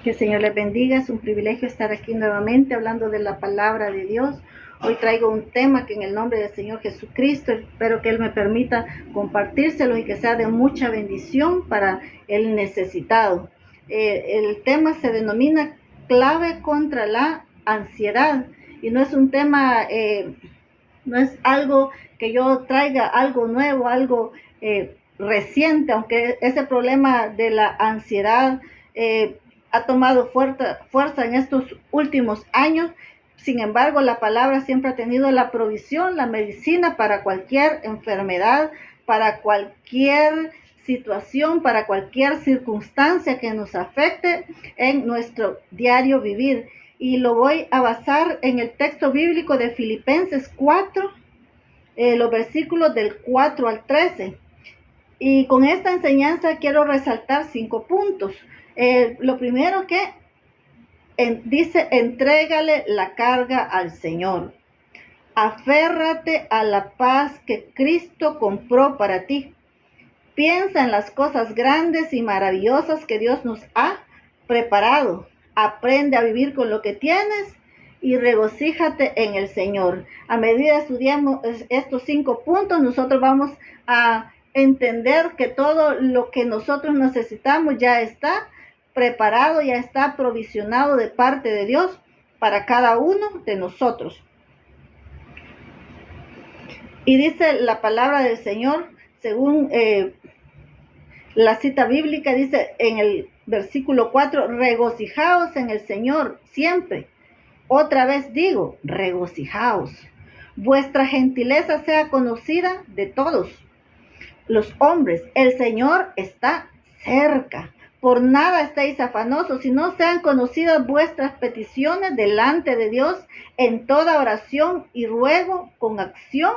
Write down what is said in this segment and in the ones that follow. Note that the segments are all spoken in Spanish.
Que el Señor les bendiga. Es un privilegio estar aquí nuevamente hablando de la palabra de Dios. Hoy traigo un tema que en el nombre del Señor Jesucristo espero que Él me permita compartírselo y que sea de mucha bendición para el necesitado. El tema se denomina clave contra la ansiedad y no es un tema, no es algo que yo traiga algo nuevo, algo reciente, aunque ese problema de la ansiedad ha tomado fuerza en estos últimos años. Sin embargo, la palabra siempre ha tenido la provisión, la medicina para cualquier enfermedad, para cualquier situación, para cualquier circunstancia que nos afecte en nuestro diario vivir. Y lo voy a basar en el texto bíblico de Filipenses 4, los versículos del 4 al 13. Y con esta enseñanza quiero resaltar 5 puntos. Lo primero que dice, entrégale la carga al Señor. Aférrate a la paz que Cristo compró para ti. Piensa en las cosas grandes y maravillosas que Dios nos ha preparado. Aprende a vivir con lo que tienes y regocíjate en el Señor. A medida que estudiamos estos 5 puntos, nosotros vamos a entender que todo lo que nosotros necesitamos ya está preparado, ya está provisionado de parte de Dios para cada uno de nosotros. Y dice la palabra del Señor, según la cita bíblica, dice en el versículo 4, regocijaos en el Señor siempre. Otra vez digo, regocijaos. Vuestra gentileza sea conocida de todos los hombres. El Señor está cerca. Por nada estéis afanosos, sino sean conocidas vuestras peticiones delante de Dios en toda oración y ruego con acción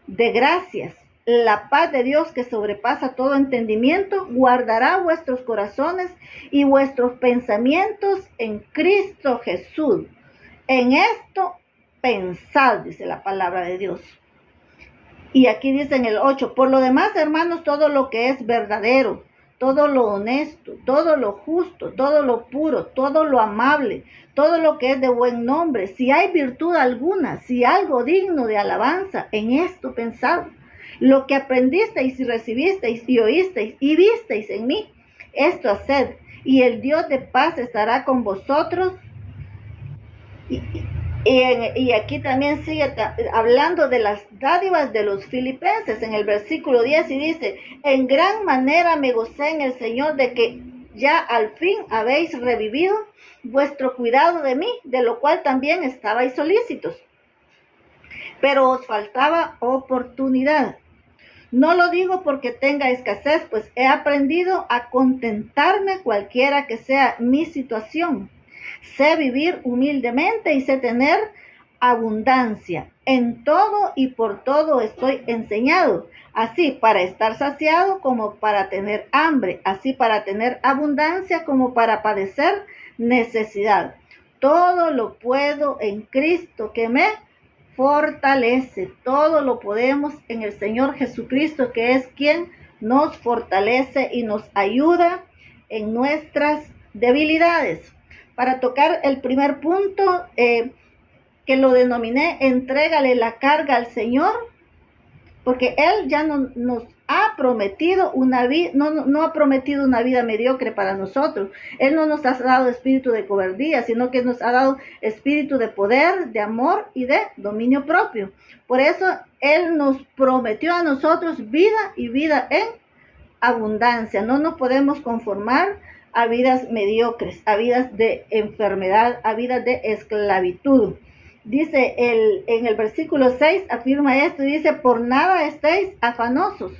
de gracias. La paz de Dios que sobrepasa todo entendimiento guardará vuestros corazones y vuestros pensamientos en Cristo Jesús. En esto pensad, dice la palabra de Dios. Y aquí dice en el 8, por lo demás, hermanos, todo lo que es verdadero, todo lo honesto, todo lo justo, todo lo puro, todo lo amable, todo lo que es de buen nombre, si hay virtud alguna, si algo digno de alabanza, en esto pensad. Lo que aprendisteis y recibisteis y oísteis y visteis en mí, esto haced, y el Dios de paz estará con vosotros. Y aquí también sigue hablando de las dádivas de los filipenses en el versículo 10 y dice, en gran manera me gocé en el Señor de que ya al fin habéis revivido vuestro cuidado de mí, de lo cual también estabais solícitos. Pero os faltaba oportunidad. No lo digo porque tenga escasez, pues he aprendido a contentarme cualquiera que sea mi situación. Sé vivir humildemente y sé tener abundancia. En todo y por todo estoy enseñado, así para estar saciado como para tener hambre, así para tener abundancia como para padecer necesidad. Todo lo puedo en Cristo que me fortalece. Todo lo podemos en el Señor Jesucristo, que es quien nos fortalece y nos ayuda en nuestras debilidades. Para tocar el primer punto, que lo denominé, entrégale la carga al Señor, porque Él ya nos ha prometido una vida, no ha prometido una vida mediocre para nosotros. Él no nos ha dado espíritu de cobardía, sino que nos ha dado espíritu de poder, de amor y de dominio propio. Por eso Él nos prometió a nosotros vida y vida en abundancia. No nos podemos conformar a vidas mediocres, a vidas de enfermedad, a vidas de esclavitud. Dice en el versículo 6, afirma esto, dice, por nada estéis afanosos,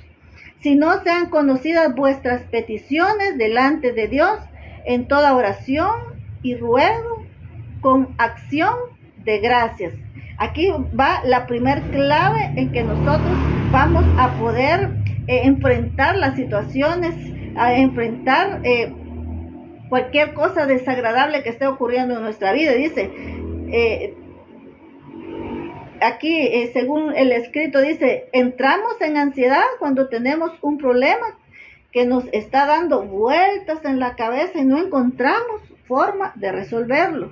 si no sean conocidas vuestras peticiones delante de Dios en toda oración y ruego con acción de gracias. Aquí va la primer clave en que nosotros vamos a poder enfrentar las situaciones, a enfrentar cualquier cosa desagradable que esté ocurriendo en nuestra vida. Dice, aquí, según el escrito, dice, entramos en ansiedad cuando tenemos un problema que nos está dando vueltas en la cabeza y no encontramos forma de resolverlo.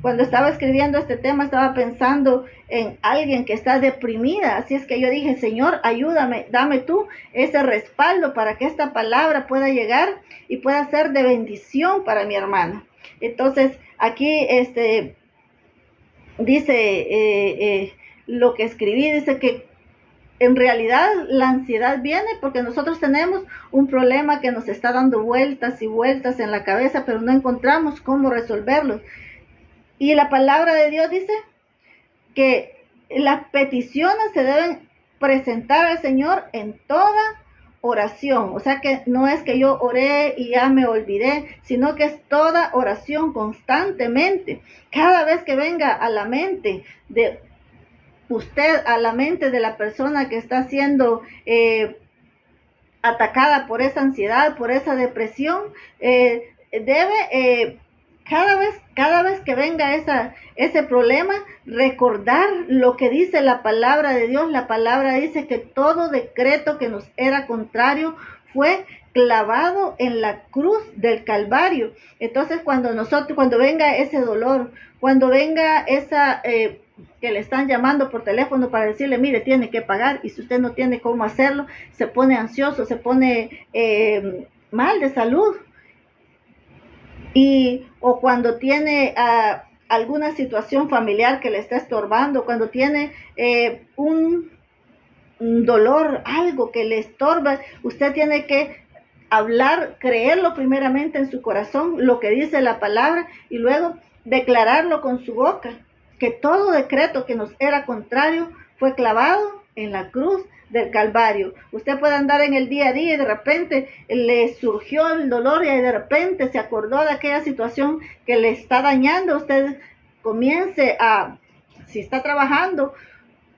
Cuando estaba escribiendo este tema, estaba pensando en alguien que está deprimida. Así es que yo dije, Señor, ayúdame, dame tú ese respaldo para que esta palabra pueda llegar y pueda ser de bendición para mi hermana. Entonces, aquí dice lo que escribí, dice que en realidad la ansiedad viene porque nosotros tenemos un problema que nos está dando vueltas y vueltas en la cabeza, pero no encontramos cómo resolverlo. Y la palabra de Dios dice que las peticiones se deben presentar al Señor en toda oración. O sea que no es que yo oré y ya me olvidé, sino que es toda oración constantemente. Cada vez que venga a la mente de usted, a la mente de la persona que está siendo atacada por esa ansiedad, por esa depresión, debe cada vez que venga ese problema, recordar lo que dice la palabra de Dios. La palabra dice que todo decreto que nos era contrario fue clavado en la cruz del Calvario. Entonces, cuando venga ese dolor, cuando venga esa que le están llamando por teléfono para decirle, mire, tiene que pagar, y si usted no tiene cómo hacerlo, se pone ansioso, se pone mal de salud. O cuando tiene alguna situación familiar que le está estorbando, cuando tiene un dolor, algo que le estorba, usted tiene que hablar, creerlo primeramente en su corazón, lo que dice la palabra, y luego declararlo con su boca, que todo decreto que nos era contrario fue clavado en la cruz del Calvario. Usted puede andar en el día a día y de repente le surgió el dolor y de repente se acordó de aquella situación que le está dañando. Usted comience si está trabajando,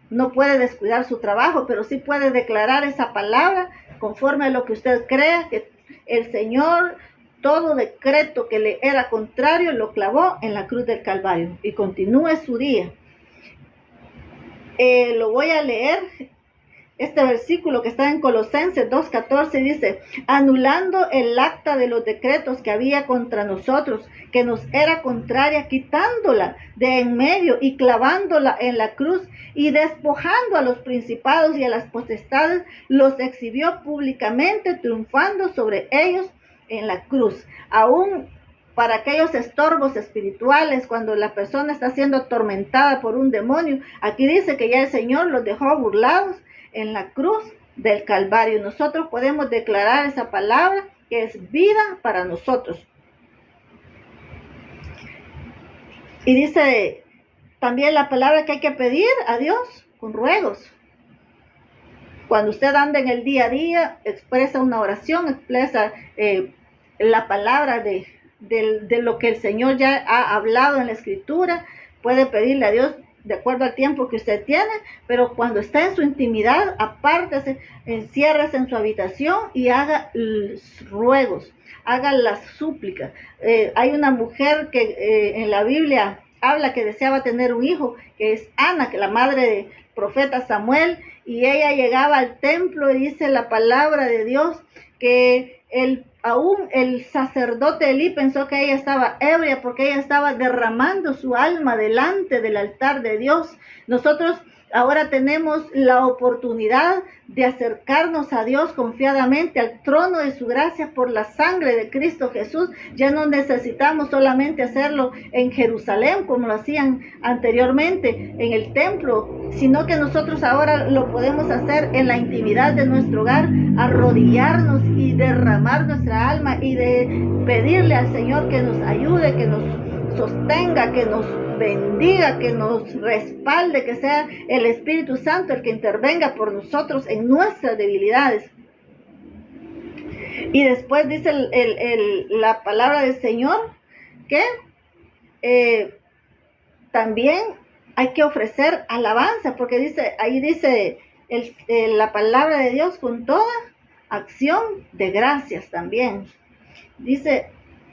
no puede descuidar su trabajo, pero sí puede declarar esa palabra conforme a lo que usted crea, que el Señor, todo decreto que le era contrario, lo clavó en la cruz del Calvario, y continúe su día. Lo voy a leer. Este versículo que está en Colosenses 2:14 dice, anulando el acta de los decretos que había contra nosotros, que nos era contraria, quitándola de en medio y clavándola en la cruz, y despojando a los principados y a las potestades, los exhibió públicamente, triunfando sobre ellos en la cruz. Aún para aquellos estorbos espirituales, cuando la persona está siendo atormentada por un demonio, aquí dice que ya el Señor los dejó burlados en la cruz del Calvario. Nosotros podemos declarar esa palabra que es vida para nosotros. Y dice también la palabra que hay que pedir a Dios con ruegos. Cuando usted anda en el día a día, expresa una oración, expresa la palabra de lo que el Señor ya ha hablado en la Escritura. Puede pedirle a Dios de acuerdo al tiempo que usted tiene, pero cuando está en su intimidad, apártese, enciérrese en su habitación y haga ruegos, haga las súplicas. Hay una mujer que en la Biblia habla que deseaba tener un hijo, que es Ana, que la madre del profeta Samuel, y ella llegaba al templo y dice la palabra de Dios que aún el sacerdote Elí pensó que ella estaba ebria porque ella estaba derramando su alma delante del altar de Dios. Nosotros ahora tenemos la oportunidad de acercarnos a Dios confiadamente al trono de su gracia por la sangre de Cristo Jesús. Ya no necesitamos solamente hacerlo en Jerusalén como lo hacían anteriormente en el templo, sino que nosotros ahora lo podemos hacer en la intimidad de nuestro hogar, arrodillarnos y derramar nuestra alma y de pedirle al Señor que nos ayude, que nos sostenga, que nos bendiga, que nos respalde, que sea el Espíritu Santo el que intervenga por nosotros en nuestras debilidades. Y después dice la palabra del Señor que también hay que ofrecer alabanza, porque ahí dice la palabra de Dios con toda acción de gracias también. Dice,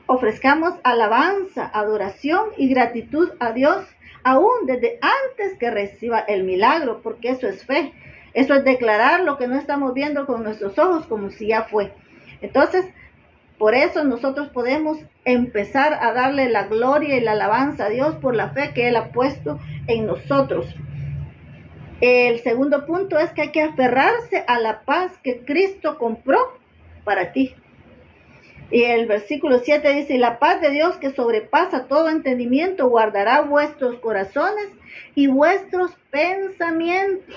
ofrezcamos alabanza, adoración y gratitud a Dios, aún desde antes que reciba el milagro, porque eso es fe. Eso es declarar lo que no estamos viendo con nuestros ojos como si ya fue. Entonces, Por eso nosotros podemos empezar a darle la gloria y la alabanza a Dios por la fe que Él ha puesto en nosotros. El segundo punto es que hay que aferrarse a la paz que Cristo compró para ti. Y el versículo 7 dice, y la paz de Dios que sobrepasa todo entendimiento guardará vuestros corazones y vuestros pensamientos.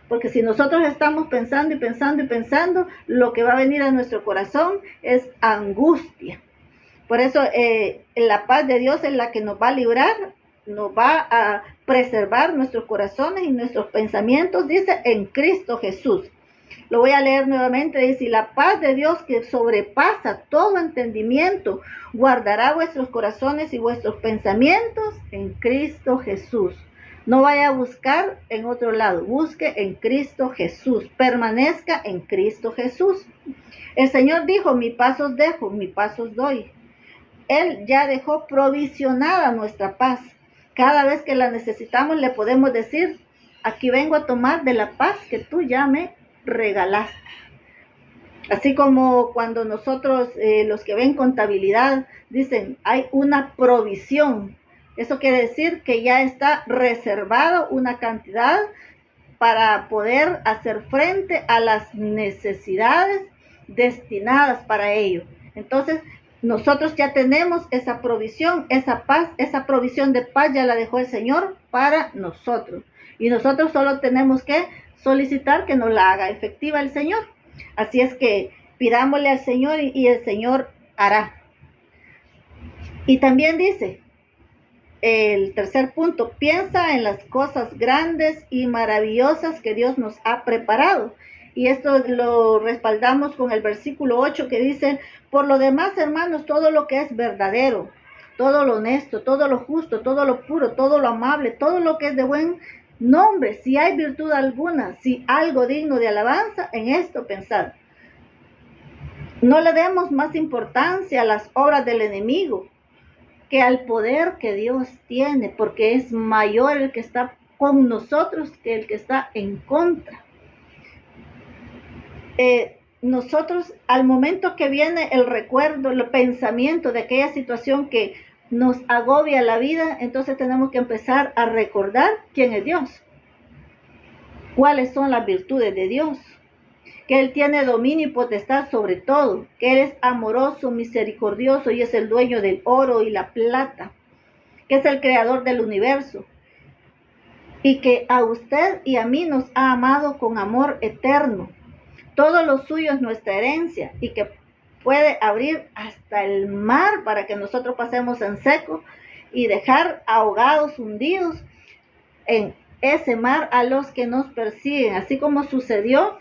Porque si nosotros estamos pensando y pensando y pensando, lo que va a venir a nuestro corazón es angustia. Por eso la paz de Dios es la que nos va a librar, nos va a preservar nuestros corazones y nuestros pensamientos, dice, en Cristo Jesús. Lo voy a leer nuevamente, dice, y la paz de Dios que sobrepasa todo entendimiento, guardará vuestros corazones y vuestros pensamientos en Cristo Jesús. No vaya a buscar en otro lado, busque en Cristo Jesús, permanezca en Cristo Jesús. El Señor dijo, mi paz os dejo, mi paz os doy. Él ya dejó provisionada nuestra paz. Cada vez que la necesitamos le podemos decir, aquí vengo a tomar de la paz que tú ya me regalaste. Así como cuando nosotros, los que ven contabilidad, dicen, hay una provisión. Eso quiere decir que ya está reservado una cantidad para poder hacer frente a las necesidades destinadas para ello. Entonces, nosotros ya tenemos esa provisión, esa paz, esa provisión de paz ya la dejó el Señor para nosotros. Y nosotros solo tenemos que solicitar que nos la haga efectiva el Señor. Así es que pidámosle al Señor y el Señor hará. Y también dice, el tercer punto, piensa en las cosas grandes y maravillosas que Dios nos ha preparado. Y esto lo respaldamos con el versículo 8 que dice, por lo demás, hermanos, todo lo que es verdadero, todo lo honesto, todo lo justo, todo lo puro, todo lo amable, todo lo que es de buen nombre, si hay virtud alguna, si algo digno de alabanza, en esto pensad. No le demos más importancia a las obras del enemigo que al poder que Dios tiene, porque es mayor el que está con nosotros que el que está en contra. Nosotros, al momento que viene el recuerdo, el pensamiento de aquella situación que nos agobia la vida, entonces tenemos que empezar a recordar quién es Dios, cuáles son las virtudes de Dios, que Él tiene dominio y potestad sobre todo, que Él es amoroso, misericordioso y es el dueño del oro y la plata, que es el creador del universo y que a usted y a mí nos ha amado con amor eterno. Todo lo suyo es nuestra herencia y que puede abrir hasta el mar para que nosotros pasemos en seco y dejar ahogados, hundidos en ese mar a los que nos persiguen, así como sucedió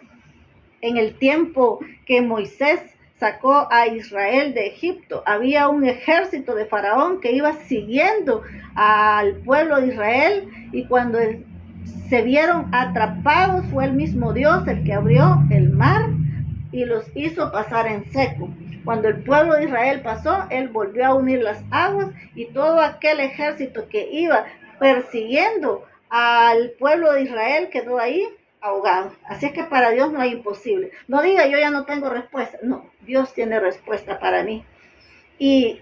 en el tiempo que Moisés sacó a Israel de Egipto. Había un ejército de Faraón que iba siguiendo al pueblo de Israel y cuando se vieron atrapados fue el mismo Dios el que abrió el mar y los hizo pasar en seco. Cuando el pueblo de Israel pasó, Él volvió a unir las aguas y todo aquel ejército que iba persiguiendo al pueblo de Israel quedó ahí ahogado. Así es que para Dios no hay imposible. No diga yo ya no tengo respuesta. No, Dios tiene respuesta para mí. Y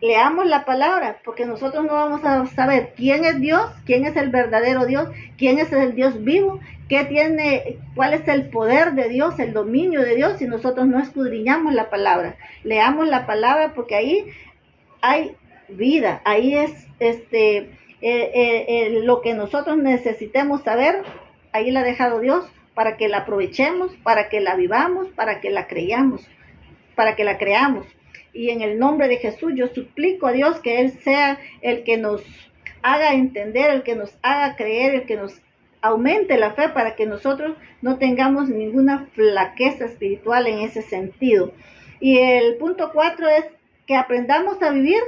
leamos la palabra, porque nosotros no vamos a saber quién es Dios, quién es el verdadero Dios, quién es el Dios vivo, qué tiene, cuál es el poder de Dios, el dominio de Dios, si nosotros no escudriñamos la palabra. Leamos la palabra porque ahí hay vida, ahí es lo que nosotros necesitemos saber, ahí la ha dejado Dios para que la aprovechemos, para que la vivamos, para que la creamos. Y en el nombre de Jesús yo suplico a Dios que Él sea el que nos haga entender, el que nos haga creer, el que nos aumente la fe para que nosotros no tengamos ninguna flaqueza espiritual en ese sentido. Y el punto 4 es que aprendamos a vivir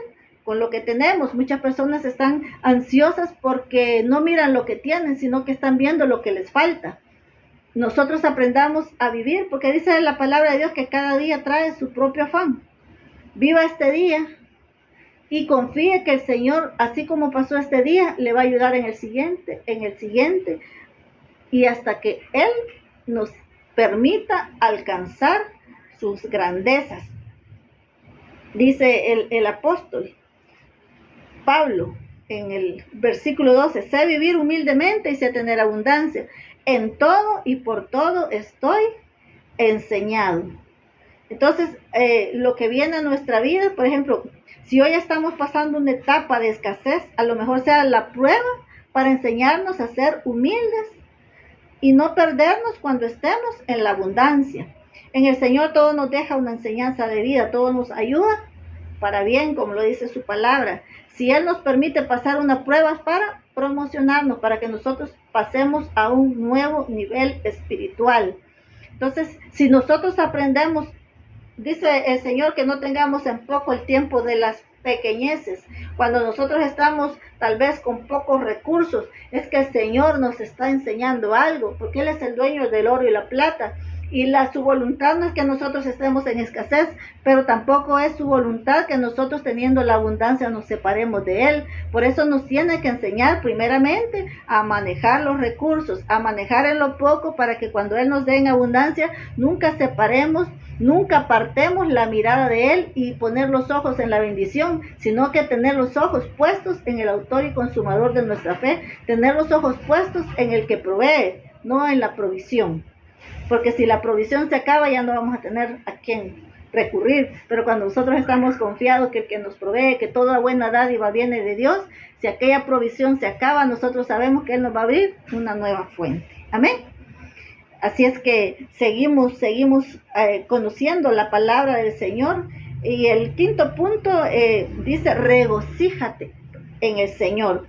con lo que tenemos. Muchas personas están ansiosas porque no miran lo que tienen, sino que están viendo lo que les falta. Nosotros aprendamos a vivir, porque dice la palabra de Dios que cada día trae su propio afán. Viva este día y confíe que el Señor, así como pasó este día, le va a ayudar en el siguiente, y hasta que Él nos permita alcanzar sus grandezas. Dice el apóstol Pablo en el versículo 12, sé vivir humildemente y sé tener abundancia. En todo y por todo estoy enseñado. Entonces, lo que viene a nuestra vida, por ejemplo, si hoy estamos pasando una etapa de escasez, a lo mejor sea la prueba para enseñarnos a ser humildes y no perdernos cuando estemos en la abundancia. En el Señor todo nos deja una enseñanza de vida, todo nos ayuda para bien, como lo dice su palabra. Si Él nos permite pasar una prueba, es para promocionarnos, para que nosotros pasemos a un nuevo nivel espiritual. Entonces, si nosotros aprendemos, dice el Señor, que no tengamos en poco el tiempo de las pequeñeces. Cuando nosotros estamos tal vez con pocos recursos, es que el Señor nos está enseñando algo, porque Él es el dueño del oro y la plata. Y su voluntad no es que nosotros estemos en escasez, pero tampoco es su voluntad que nosotros teniendo la abundancia nos separemos de Él. Por eso nos tiene que enseñar primeramente a manejar los recursos, a manejar en lo poco, para que cuando Él nos dé en abundancia, nunca separemos, nunca apartemos la mirada de Él y poner los ojos en la bendición, sino que tener los ojos puestos en el autor y consumador de nuestra fe, tener los ojos puestos en el que provee, no en la provisión. Porque si la provisión se acaba, ya no vamos a tener a quién recurrir. Pero cuando nosotros estamos confiados que el que nos provee, que toda buena dádiva viene de Dios, si aquella provisión se acaba, nosotros sabemos que Él nos va a abrir una nueva fuente. Amén. Así es que seguimos conociendo la palabra del Señor. Y el quinto punto dice, regocíjate en el Señor.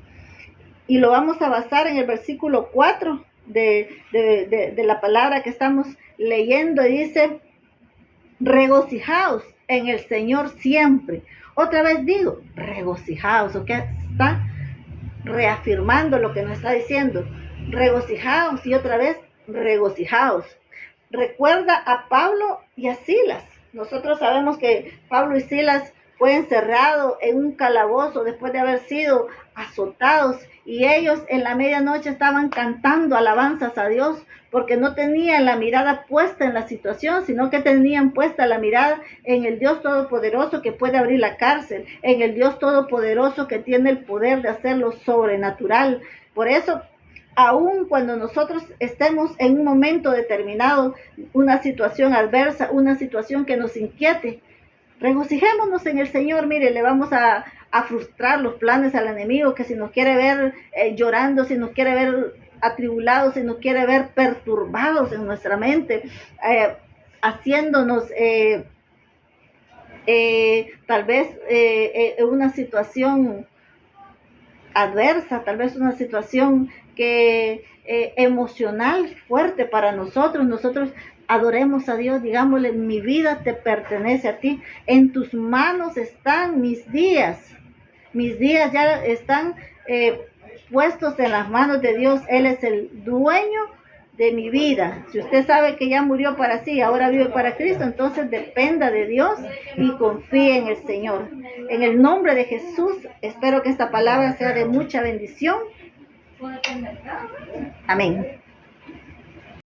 Y lo vamos a basar en el versículo 4 de la palabra que estamos leyendo. Dice, regocijaos en el Señor siempre. Otra vez digo, regocijaos, ¿ok? Está reafirmando lo que nos está diciendo. Regocijaos, y otra vez, regocijaos. Recuerda a Pablo y a Silas. Nosotros sabemos que Pablo y Silas fue encerrado en un calabozo después de haber sido azotados, y ellos en la medianoche estaban cantando alabanzas a Dios, porque no tenían la mirada puesta en la situación, sino que tenían puesta la mirada en el Dios Todopoderoso que puede abrir la cárcel, en el Dios Todopoderoso que tiene el poder de hacer lo sobrenatural. Por eso, aun cuando nosotros estemos en un momento determinado, una situación adversa, una situación que nos inquiete, regocijémonos en el Señor. Mire, le vamos a frustrar los planes al enemigo, que si nos quiere ver llorando, si nos quiere ver atribulados, si nos quiere ver perturbados en nuestra mente, haciéndonos tal vez una situación adversa, tal vez una situación que emocional fuerte para nosotros. Nosotros adoremos a Dios, digámosle, mi vida te pertenece a ti, en tus manos están mis días ya están puestos en las manos de Dios. Él es el dueño de mi vida. Si usted sabe que ya murió para sí, ahora vive para Cristo, entonces dependa de Dios y confíe en el Señor. En el nombre de Jesús, espero que esta palabra sea de mucha bendición. Amén.